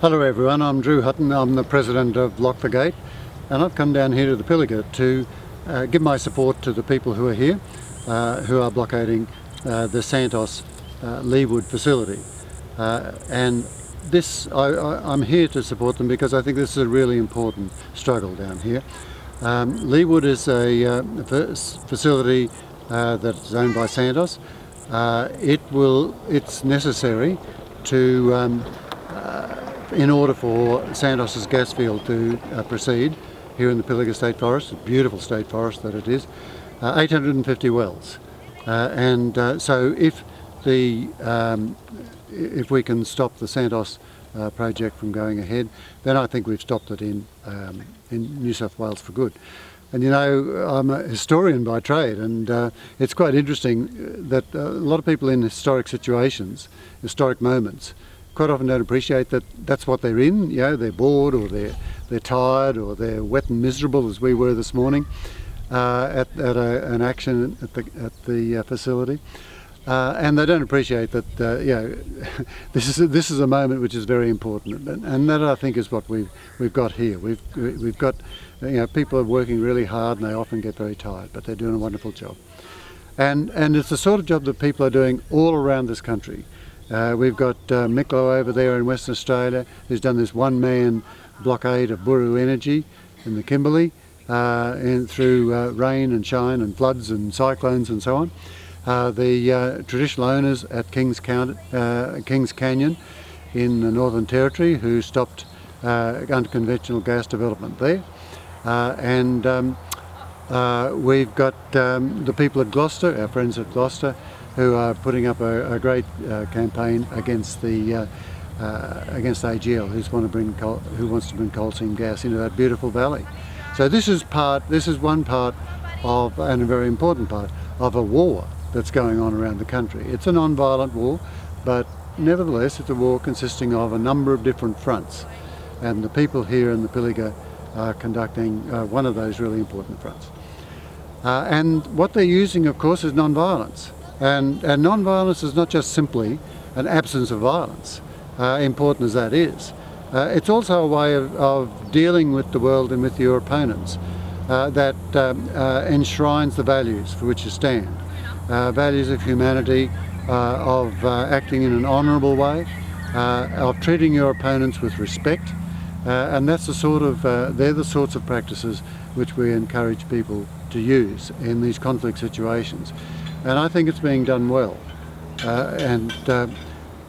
Hello everyone, I'm Drew Hutton. I'm the president of Lock the Gate, and I've come down here to the Pilliga to give my support to the people who are here, who are blockading the Santos Leewood facility. And I'm here to support them because I think this is a really important struggle down here. Leewood is a facility that's owned by Santos. It's necessary to in order for Santos's gas field to proceed here in the Pilliga State Forest, a beautiful state forest that it is, 850 wells. So if we can stop the Santos project from going ahead, then I think we've stopped it in New South Wales for good. And you know, I'm a historian by trade, and it's quite interesting that a lot of people in historic situations, historic moments, quite often don't appreciate that that's what they're in. You know, they're bored, or they're tired, or they're wet and miserable, as we were this morning at an action at the facility, and they don't appreciate that. You know, this is a moment which is very important, and that I think is what we've got here. We've got, you know, people are working really hard, and they often get very tired, but they're doing a wonderful job, and it's the sort of job that people are doing all around this country. We've got Miklo over there in Western Australia, who's done this one-man blockade of Buru Energy in the Kimberley, and through rain and shine and floods and cyclones and so on. The traditional owners at Kings Canyon in the Northern Territory, who stopped unconventional gas development there. We've got the people at Gloucester, our friends at Gloucester, who are putting up a great campaign against against AGL, who wants to bring coal seam gas into that beautiful valley. So this is one part of, and a very important part of, a war that's going on around the country. It's a non-violent war, but nevertheless it's a war consisting of a number of different fronts, and the people here in the Pilliga are conducting one of those really important fronts. And what they're using, of course, is non-violence. And non-violence is not just simply an absence of violence, important as that is. It's also a way of dealing with the world and with your opponents that enshrines the values for which you stand. Values of humanity, of acting in an honourable way, of treating your opponents with respect, and that's they're the sorts of practices which we encourage people to use in these conflict situations. And I think it's being done well, and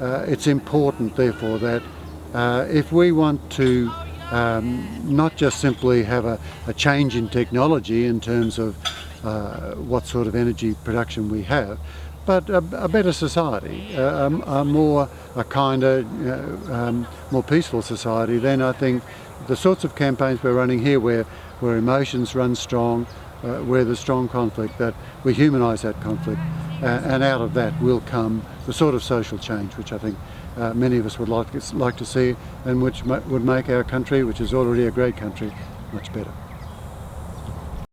it's important therefore that if we want to not just simply have a change in technology in terms of what sort of energy production we have, but a better society, a kinder, more peaceful society, then I think the sorts of campaigns we're running here, where emotions run strong, where there's strong conflict, that we humanise that conflict, and out of that will come the sort of social change which I think many of us would like to see, and which would make our country, which is already a great country, much better.